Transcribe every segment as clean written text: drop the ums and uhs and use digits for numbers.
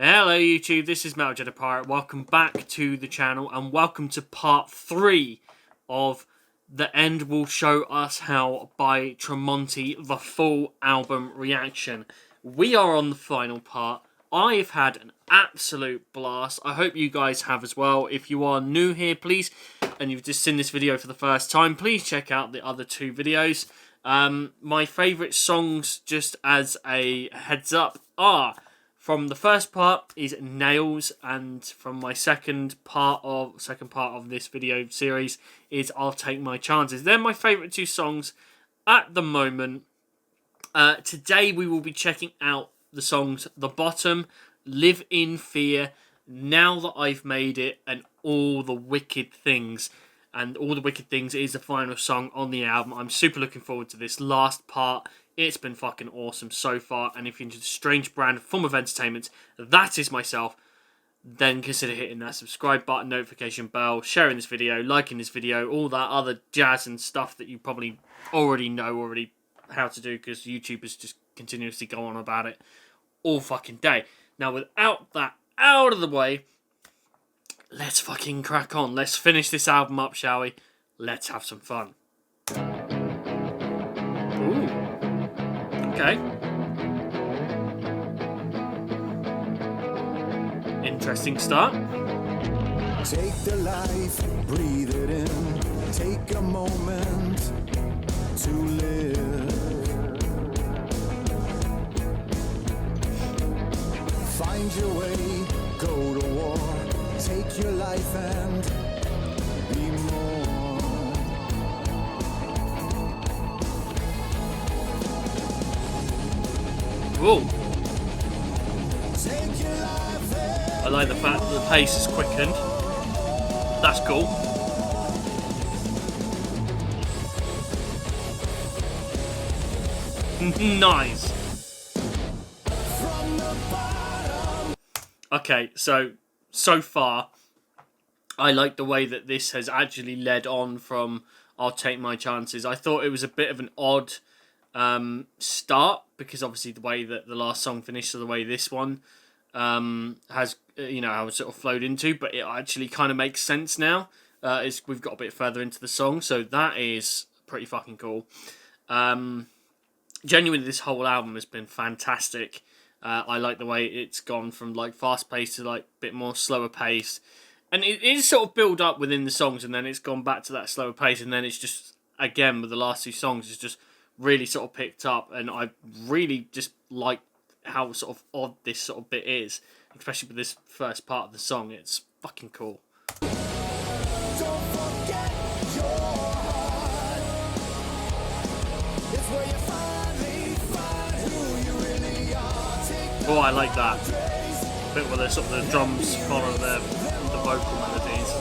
Hello YouTube, this is Metaljedipirate. Welcome back to the channel and welcome to part 3 of The End Will Show Us How by Tremonti, the full album reaction. We are on the final part. I have had an absolute blast. I hope you guys have as well. If you are new here, please, and you've just seen this video for the first time, please check out the other 2 videos. My favourite songs, just as a heads up, are... from the first part is Nails, and from my second part of this video series is I'll Take My Chances. They're my favourite 2 songs at the moment. Today we will be checking out the songs The Bottom, Live in Fear, Now That I've Made It, and All the Wicked Things. And All the Wicked Things is the final song on the album. I'm super looking forward to this last part. It's been fucking awesome so far, and if you're into the strange brand form of entertainment, that is myself, then consider hitting that subscribe button, notification bell, sharing this video, liking this video, all that other jazz and stuff that you probably already know how to do, because YouTubers just continuously go on about it all fucking day. Now, without that out of the way, let's fucking crack on. Let's finish this album up, shall we? Let's have some fun. Ooh. Okay. Interesting start. Take the life, breathe it in. Take a moment to live. Find your way, go to war. Take your life and be more. Whoa. I like the fact that the pace is quickened. That's cool. Nice. Okay, so far, I like the way that this has actually led on from I'll Take My Chances. I thought it was a bit of an odd start, because obviously the way that the last song finished, or the way this one has, how it sort of flowed into, but it actually kind of makes sense now. We've got a bit further into the song, so that is pretty fucking cool. Genuinely, this whole album has been fantastic. I like the way it's gone from like fast paced to like a bit more slower pace, and it is sort of build up within the songs, and then it's gone back to that slower pace, and then it's just, again with the last 2 songs, it's just really sort of picked up, and I really just like how sort of odd this sort of bit is, especially with this first part of the song. It's fucking cool. Don't forget your heart. It's where you finally find who you really are. Oh, I like that bit where the sort of the drums follow the vocal melodies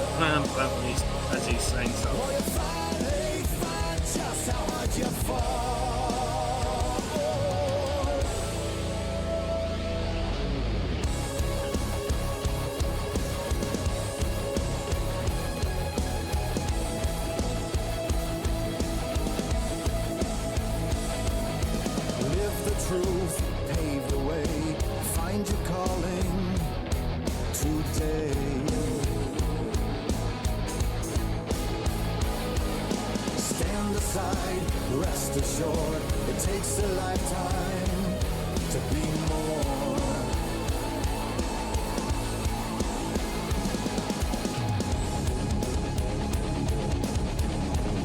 as he's saying stuff. Just how hard you fall. Live the truth, pave the way, find your calling today. Stand aside, rest assured, it takes a lifetime to be more.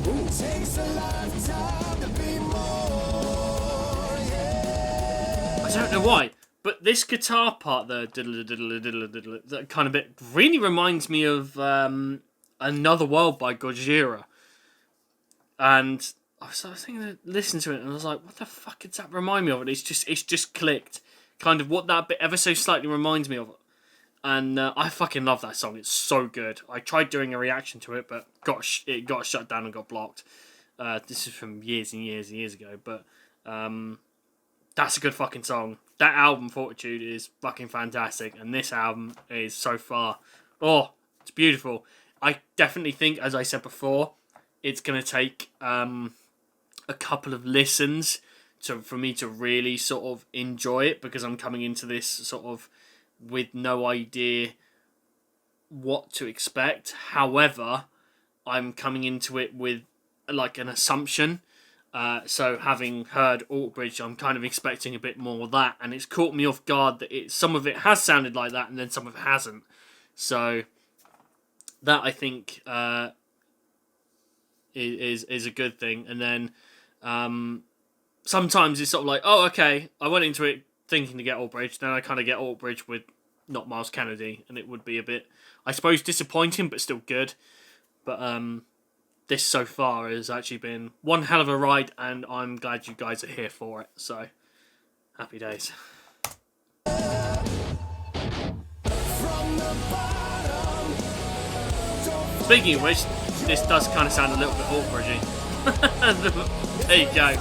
Ooh. Takes a lifetime to be more, yeah. I don't know why, but this guitar part, the diddle diddle diddle diddle, that kind of bit really reminds me of Another World by Gojira. And I was thinking, listen to it, and I was like, what the fuck does that remind me of? And it's just clicked, kind of what that bit ever so slightly reminds me of. And I fucking love that song. It's so good. I tried doing a reaction to it, but it got shut down and got blocked. This is from years and years and years ago, but that's a good fucking song. That album, Fortitude, is fucking fantastic, and this album is so far, oh, it's beautiful. I definitely think, as I said before, it's going to take a couple of listens for me to really sort of enjoy it, because I'm coming into this sort of with no idea what to expect. However, I'm coming into it with like an assumption. So having heard Altbridge, I'm kind of expecting a bit more of that, and it's caught me off guard that some of it has sounded like that, and then some of it hasn't. So that I think is a good thing. And then sometimes it's sort of like, oh, okay, I went into it thinking to get Altbridge, then I kind of get Altbridge with not Miles Kennedy, and it would be a bit, I suppose, disappointing, but still good. But this so far has actually been one hell of a ride, and I'm glad you guys are here for it. So, happy days. Speaking of which, this does kind of sound a little bit Altbridgey. There you go.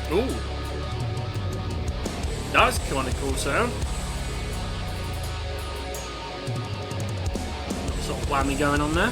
Ooh. That's kind of cool sound. Sort of whammy going on there.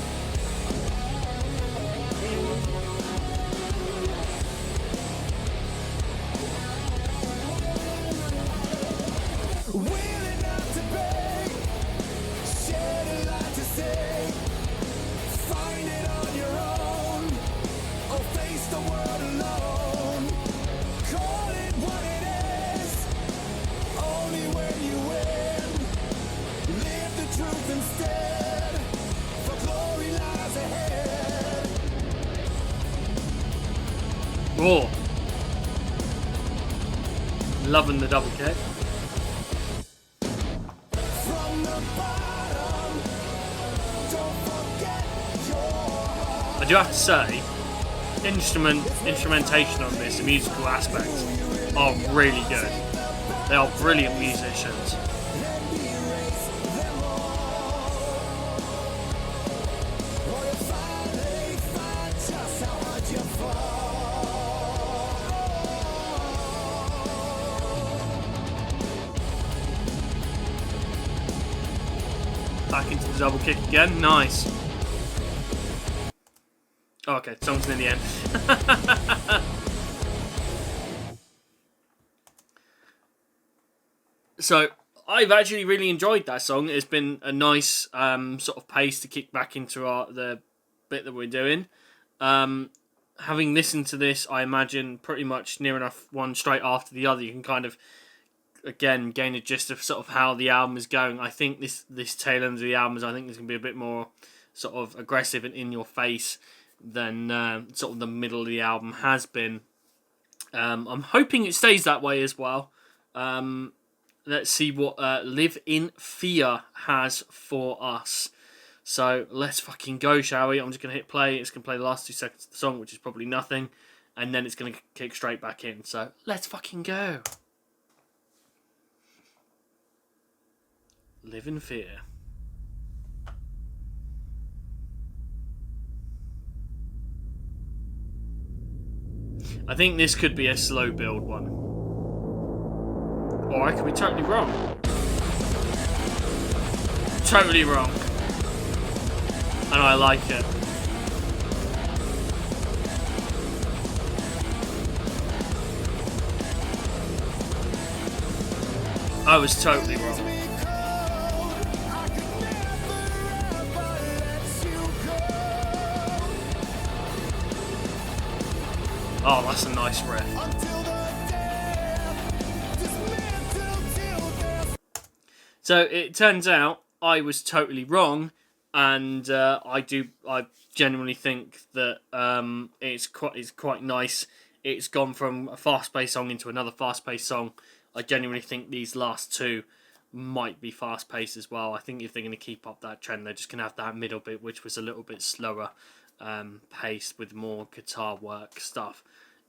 Raw. Loving the double kick. I do have to say, instrumentation on this, the musical aspects, are really good. They are brilliant musicians. Back into the double kick again. Nice. Oh, okay, song's in the end. So, I've actually really enjoyed that song. It's been a nice sort of pace to kick back into the bit that we're doing. Having listened to this, I imagine pretty much near enough one straight after the other, you can kind of, again, gain a gist of sort of how the album is going. I think this tail end of the album is, I think, is going to be a bit more sort of aggressive and in your face than sort of the middle of the album has been. I'm hoping it stays that way as well. Let's see what Live in Fear has for us. So let's fucking go, shall we? I'm just going to hit play. It's going to play the last 2 seconds of the song, which is probably nothing. And then it's going to kick straight back in. So let's fucking go. Live in Fear. I think this could be a slow build one. Or I could be totally wrong. Totally wrong. And I like it. I was totally wrong. Oh, that's a nice riff. So it turns out I was totally wrong, and I genuinely think that it's quite nice. It's gone from a fast-paced song into another fast-paced song. I genuinely think these last two might be fast-paced as well. I think if they're going to keep up that trend, they're just going to have that middle bit, which was a little bit slower paced with more guitar work stuff.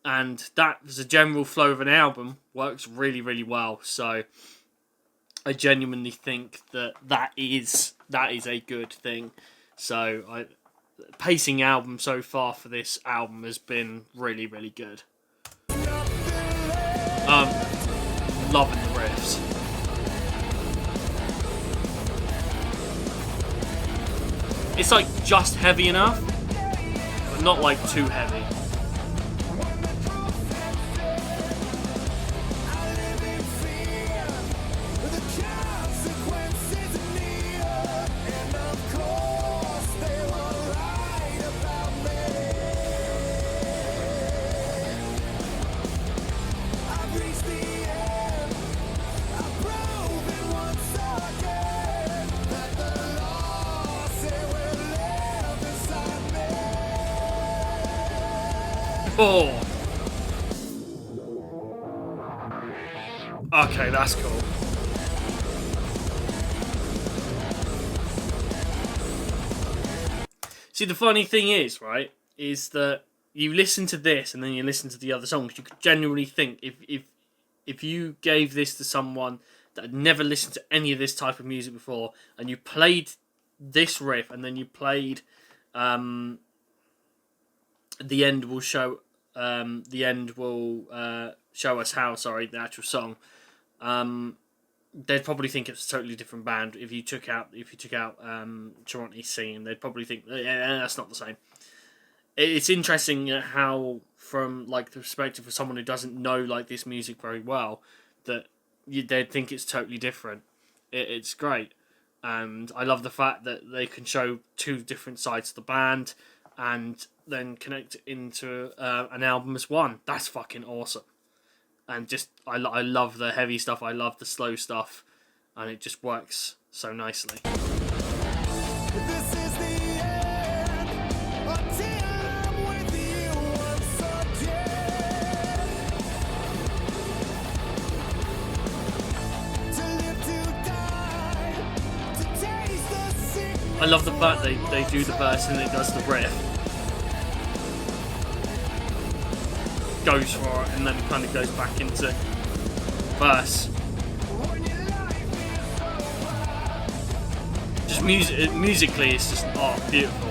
And that, as a general flow of an album, works really, really well. So I genuinely think that is a good thing. So pacing album so far for this album has been really, really good. Loving the riffs. It's like just heavy enough, but not like too heavy. Oh. Okay, that's cool. See, the funny thing is, right, is that you listen to this and then you listen to the other songs, you could genuinely think if you gave this to someone that had never listened to any of this type of music before, and you played this riff and then you played the end will show show us how, sorry, the actual song, they'd probably think it's a totally different band. If you took out Tremonti singing, they'd probably think, yeah, that's not the same. It's interesting how, from like the perspective of someone who doesn't know like this music very well, that they'd think it's totally different. It's great, and I love the fact that they can show two different sides of the band and then connect it into an album as one. That's fucking awesome. And just, I love the heavy stuff, I love the slow stuff, and it just works so nicely. This is the end, until I'm with you once again. To live, to die, to taste the sickness. I love the fact they do the verse and it does the riff. Goes for it and then kind of goes back into verse. Just musically, it's just beautiful.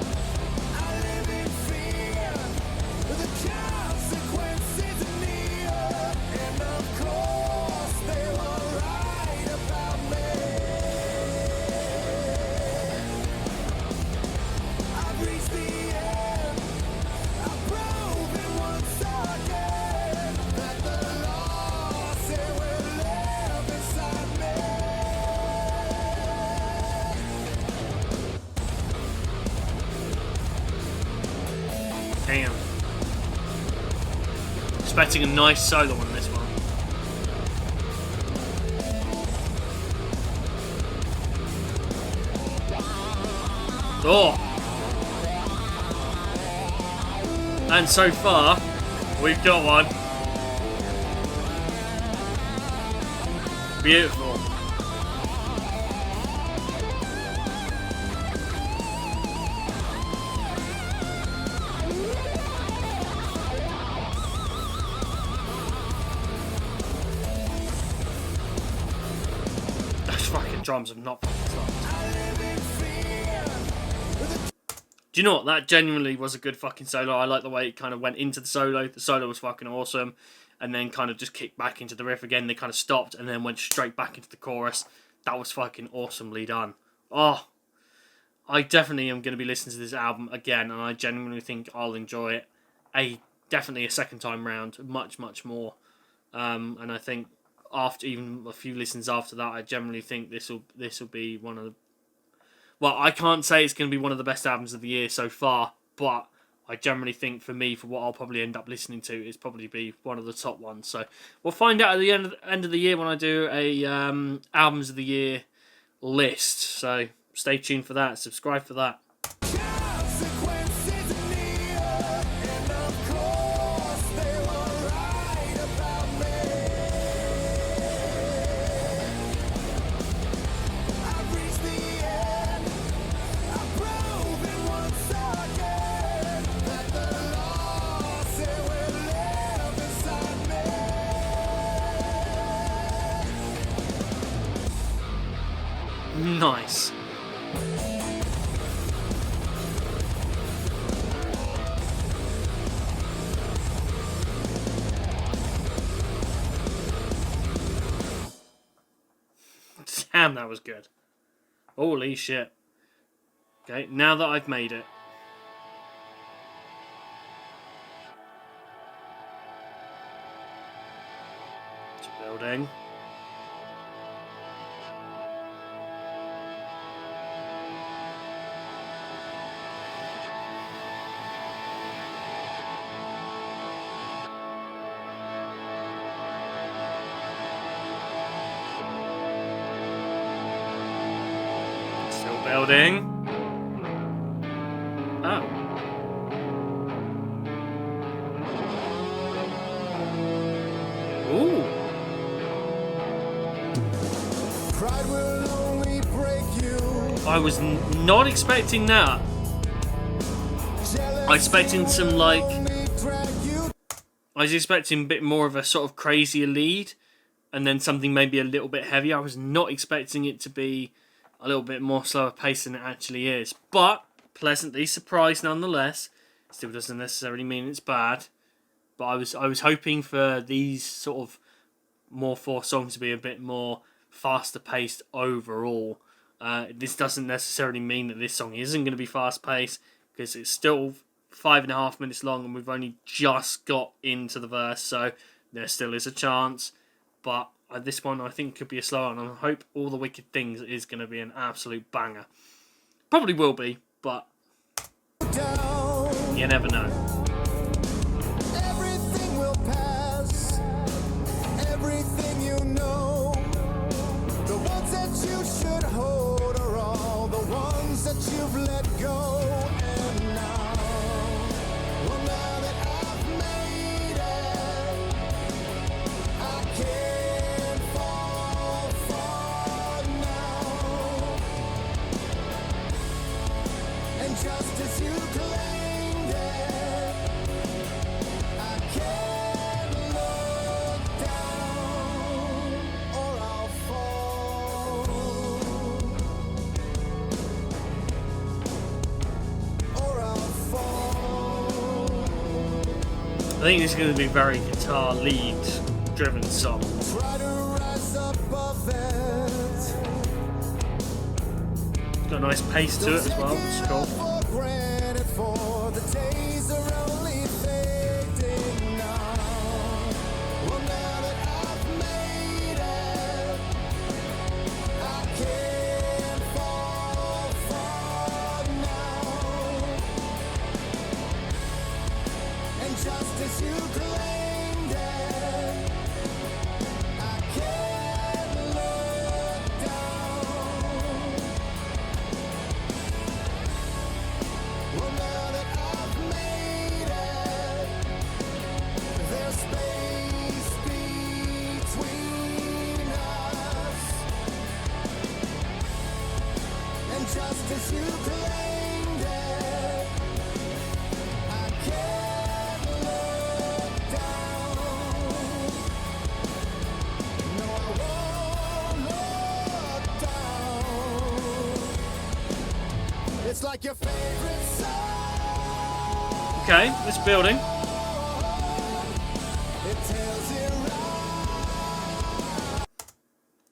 Damn. Expecting a nice solo on this one. Oh! And so far, we've got one. Beautiful. Drums have not fucking stopped. Do you know what? That genuinely was a good fucking solo. I like the way it kind of went into the solo. The solo was fucking awesome. And then kind of just kicked back into the riff again. They kind of stopped and then went straight back into the chorus. That was fucking awesomely done. Oh, I definitely am going to be listening to this album again. And I genuinely think I'll enjoy it. Definitely a second time round. Much, much more. And I think after even a few listens after that, I generally think this will be one of the... Well, I can't say it's going to be one of the best albums of the year so far, but I generally think for me, for what I'll probably end up listening to, it's probably be one of the top ones. So we'll find out at the end of the year when I do a albums of the year list. So stay tuned for that. Subscribe for that. Nice. Damn, that was good. Holy shit. Okay, now that I've made it. It's building. Still building. Oh. Ooh. Pride will only break you. I was not expecting that. I was expecting some, like... I was expecting a bit more of a sort of crazier lead. And then something maybe a little bit heavier. I was not expecting it to be a little bit more slower paced than it actually is. But, pleasantly surprised nonetheless. Still doesn't necessarily mean it's bad. But I was hoping for these sort of more 4 songs to be a bit more faster paced overall. This doesn't necessarily mean that this song isn't going to be fast paced, because it's still 5.5 minutes long and we've only just got into the verse, so there still is a chance. But this one I think could be a slower one, and I hope All the Wicked Things is going to be an absolute banger. Probably will be, but you never know. Everything will pass. Everything you know. The ones that you should hold are all the ones that you've let go. And now, well, now that I've made it, I can't fall far now. And just as you claimed it, I can't look down or I'll fall. Or I'll fall. I think this is going to be a very guitar lead driven song. Try to rise above it. It's got a nice pace to it as well, which is cool. For granted, for the days are only fading now. Well, now that I've made it, I can't fall far now. And just as you claimed it, I can't look down. Well, now that I've made it, there's space between us. And just as you claimed it, I can't look down. No, I won't look down. It's like your favorite song. Okay, it's building. It tells you right.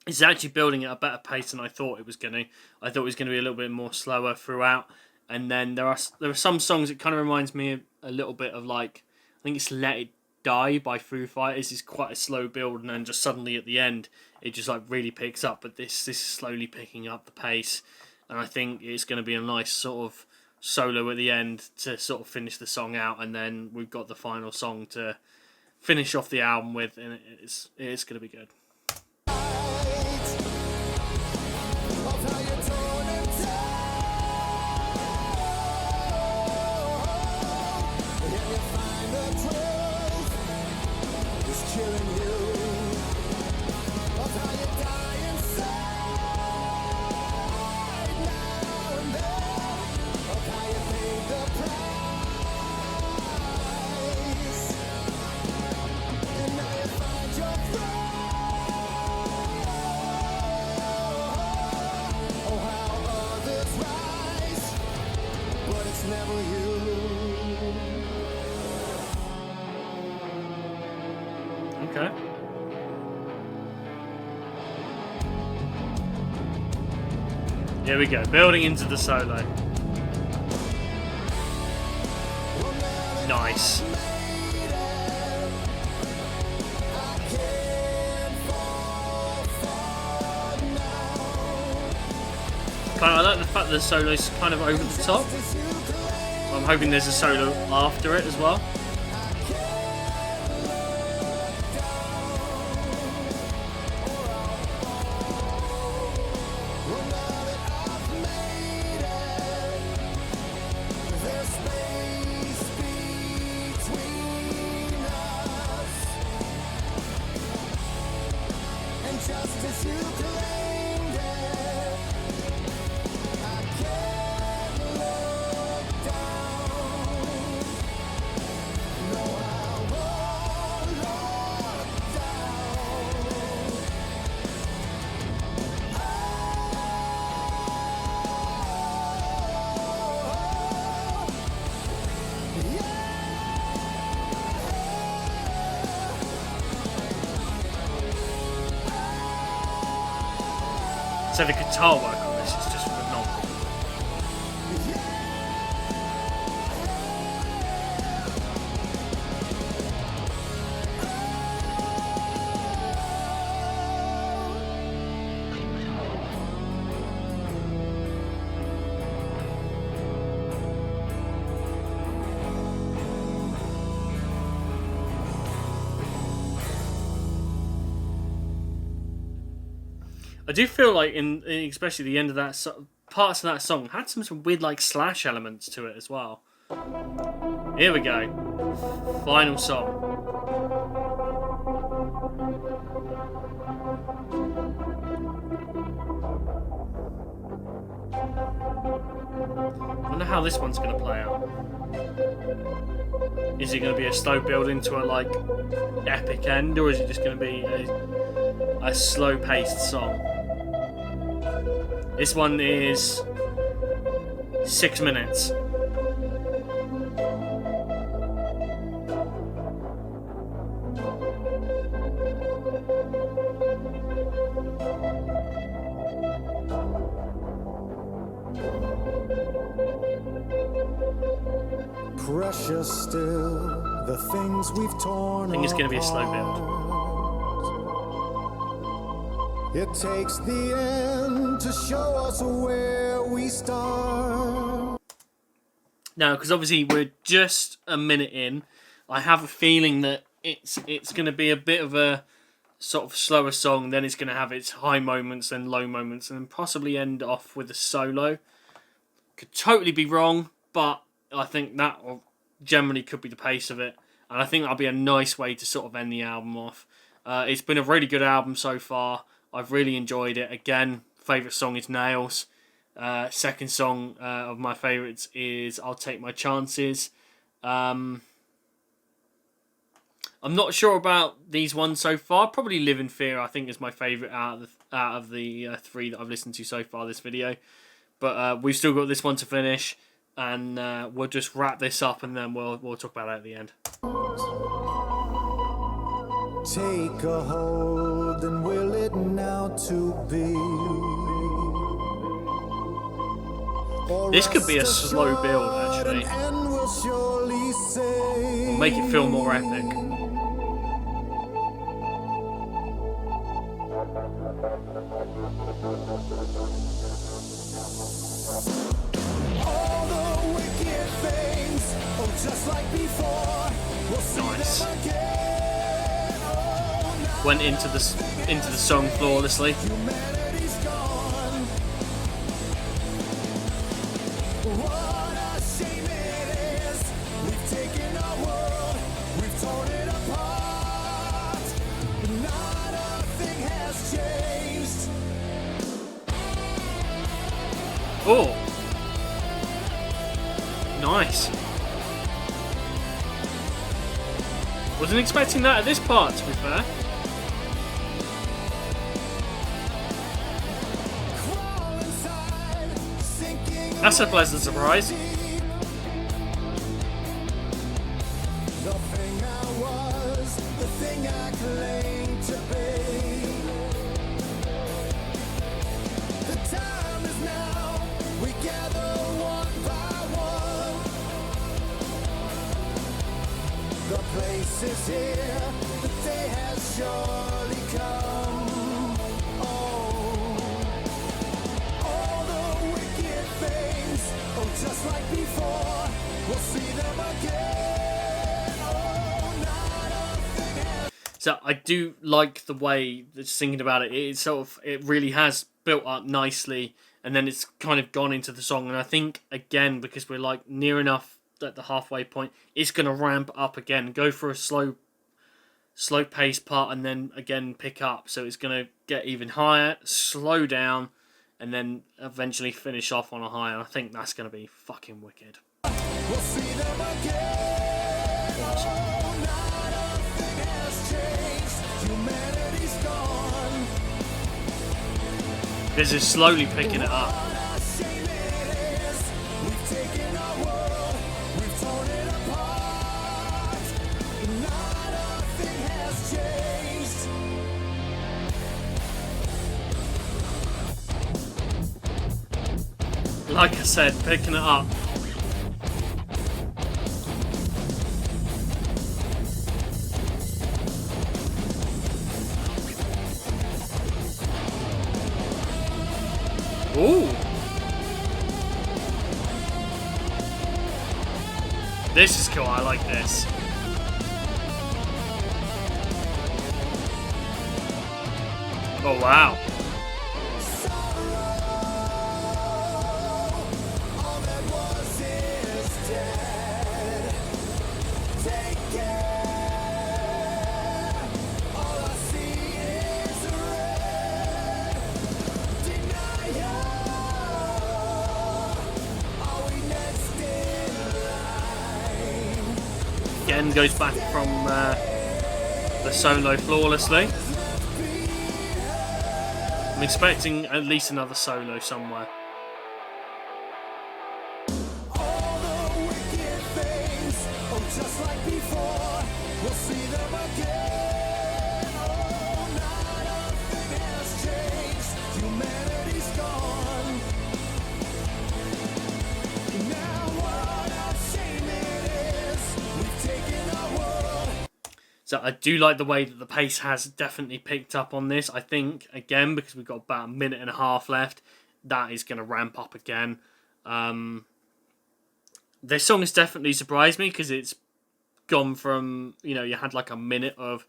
It's actually building at a better pace than I thought it was going to. I thought it was going to be a little bit more slower throughout. And then there are some songs that kind of reminds me a little bit of, like, I think it's Let It Die by Foo Fighters. It's quite a slow build, and then just suddenly at the end it just like really picks up. But this is slowly picking up the pace, and I think it's going to be a nice sort of solo at the end to sort of finish the song out, and then we've got the final song to finish off the album with, and it's going to be good. Of how you're torn and torn. And you find the truth is killing you. Of how you die inside now and then. Of how you paid the price. And now you find your oh, how others rise, but it's never you. Okay. Here we go, building into the solo. Nice. I like the fact that the solo's kind of over the top. I'm hoping there's a solo after it as well. Just as you claimed it, I can't look down. No, I won't look down. So the guitar work on this is just phenomenal. I do feel like in especially the end of that parts of that song had some weird like slash elements to it as well. Here we go, final song. I wonder how this one's going to play out. Is it going to be a slow build into a like epic end, or is it just going to be a slow-paced song? This one is 6 minutes. Precious still, the things we've torn. I think it's going to be a slow build. It takes the end to show us where we start. Now, because obviously we're just a minute in, I have a feeling that it's going to be a bit of a sort of slower song. Then it's going to have its high moments and low moments, and then possibly end off with a solo. Could totally be wrong, but I think that generally could be the pace of it, and I think that'll be a nice way to sort of end the album off. It's been a really good album so far. I've really enjoyed it. Again, favourite song is Nails. Second song of my favourites is I'll Take My Chances. I'm not sure about these ones so far. Probably Live in Fear, I think, is my favourite out of the three that I've listened to so far this video. But we've still got this one to finish, and we'll just wrap this up, and then we'll talk about it at the end. Take a hold and will it now to be. This could be a slow build, actually. We'll make it feel more epic. All the wicked things, oh, just like before. We'll see Nice. them again. Oh, Went into the song flawlessly. humanity's gone. What a shame it is. We've taken our world, we've torn it apart. But not a thing has changed. Oh, nice. Wasn't expecting that at this part, to be fair. Crawl inside, sinking That's a pleasant surprise. the thing I was, the thing I claimed to be. The time is now. Peace is here, the day has surely come. Oh, all the wicked things, oh, just like before, we'll see them again. Oh, not a thing has. So I do like the way that's thinking about it. It really has built up nicely, and then it's kind of gone into the song. And I think again, because we're like near enough at the halfway point, it's gonna ramp up again, go for a slow pace part, and then again pick up. So it's gonna get even higher, slow down, and then eventually finish off on a high. And I think that's gonna be fucking wicked. We'll see them again. Awesome. Oh, not a thing has changed. Humanity's gone. This is slowly picking it up. What a shame it is. We've taken our world, we've torn it apart. Not a thing has changed. Like I said, picking it up. Ooh. This is cool, I like this. Oh wow. All that was is dead. Take care. All I see is red. Denial. Are we next in line? Again goes back from the solo flawlessly. I'm expecting at least another solo somewhere. All the wicked things, oh, just like before, we'll see them again. Oh, not a thing has changed. Humanity's gone. Now what a shame it is. We've taken our world. So I do like the way that the pace has definitely picked up on this. I think, again, because we've got about a minute and a half left, that is going to ramp up again. This song has definitely surprised me because it's gone from, you had like a minute of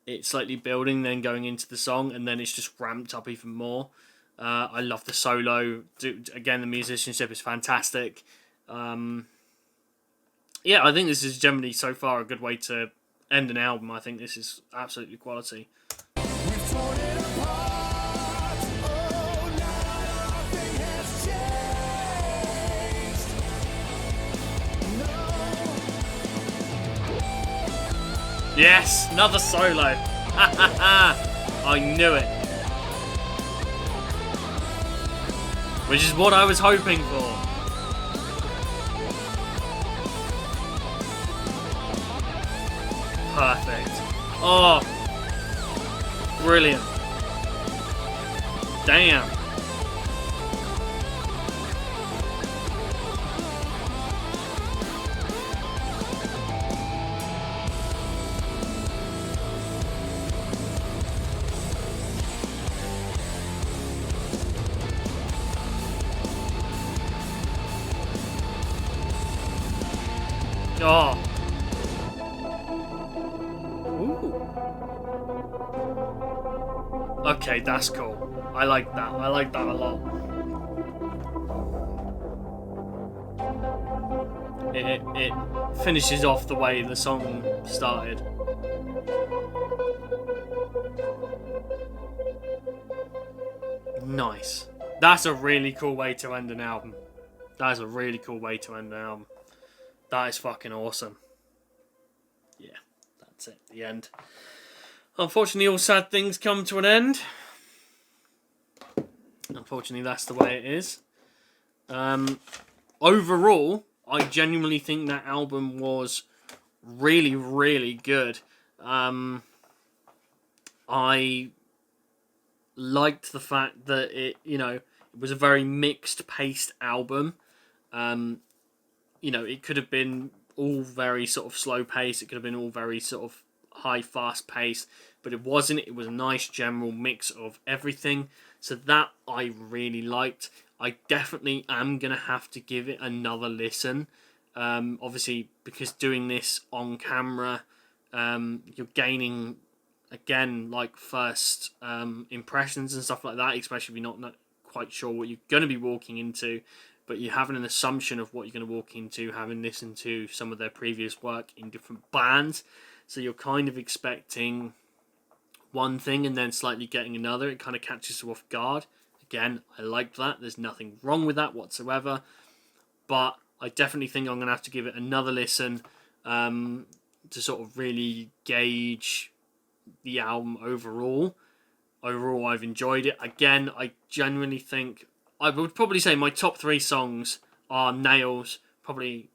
it slightly building, then going into the song, and then it's just ramped up even more. I love the solo. Again, the musicianship is fantastic. Yeah, I think this is generally so far a good way to end an album. I think this is absolutely quality. We've torn it apart. Oh, nothing has changed. No. Yes, another solo. I knew it. Which is what I was hoping for. Perfect. Oh, brilliant. Damn. Oh. Ooh. Okay, that's cool. I like that. I like that a lot. It finishes off the way the song started. Nice. That's a really cool way to end an album. That is a really cool way to end an album. That is fucking awesome. Yeah, that's it. The end. Unfortunately, all sad things come to an end. Unfortunately, that's the way it is. Overall, I genuinely think that album was really, really good. I liked the fact that it was a very mixed paced album. It could have been all very sort of slow paced. It could have been all very sort of high, fast paced, but it wasn't. It was a nice general mix of everything. So that I really liked. I definitely am going to have to give it another listen. Obviously, because doing this on camera, you're gaining, again, like first impressions and stuff like that, especially if you're not quite sure what you're going to be walking into, but you're having an assumption of what you're going to walk into, having listened to some of their previous work in different bands. So you're kind of expecting one thing and then slightly getting another. It kind of catches you off guard. Again, I like that. There's nothing wrong with that whatsoever. But I definitely think I'm going to have to give it another listen to sort of really gauge the album overall. Overall, I've enjoyed it. Again, I genuinely think I would probably say my top 3 songs are Nails, probably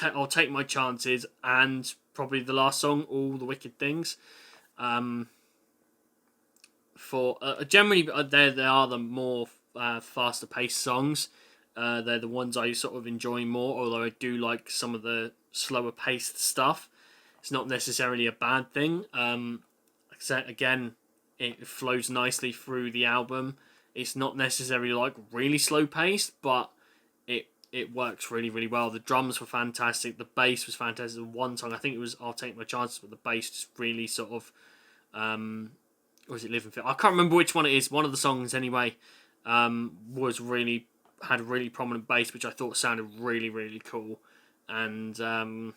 I'll Take My Chances, and probably the last song, All the Wicked Things. For generally, they are the more faster paced songs. They're the ones I sort of enjoy more, although I do like some of the slower paced stuff. It's not necessarily a bad thing. Again, it flows nicely through the album. It's not necessarily like really slow paced, but it works really, really well. The drums were fantastic. The bass was fantastic. The one song, I think it was I'll Take My Chances, but the bass just really sort of, or is it Living Fit? I can't remember which one it is. One of the songs anyway, was really, had a really prominent bass, which I thought sounded really, really cool. And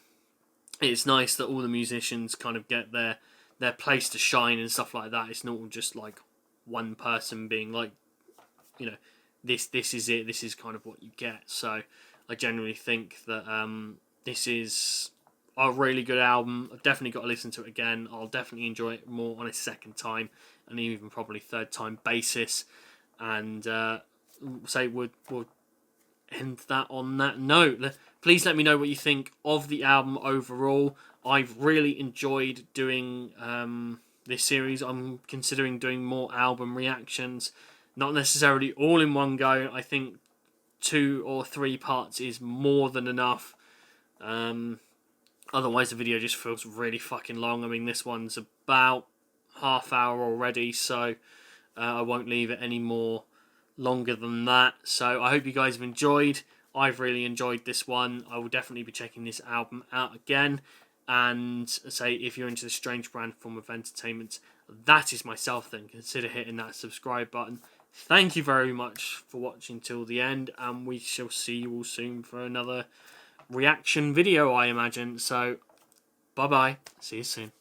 it's nice that all the musicians kind of get their place to shine and stuff like that. It's not just like one person being like, you know, this is it. This is kind of what you get. So I generally think that this is a really good album. I've definitely got to listen to it again. I'll definitely enjoy it more on a second time and even probably third time basis. And say we'll end that on that note. Please let me know what you think of the album overall. I've really enjoyed doing this series. I'm considering doing more album reactions. Not necessarily all in one go. I think 2 or 3 parts is more than enough. Otherwise the video just feels really fucking long. I mean, this one's about half hour already, so I won't leave it any more longer than that. So I hope you guys have enjoyed. I've really enjoyed this one. I will definitely be checking this album out again. And say, if you're into the strange brand form of entertainment, that is myself, then consider hitting that subscribe button. Thank you very much for watching till the end, and we shall see you all soon for another reaction video, I imagine. So, bye-bye. See you soon.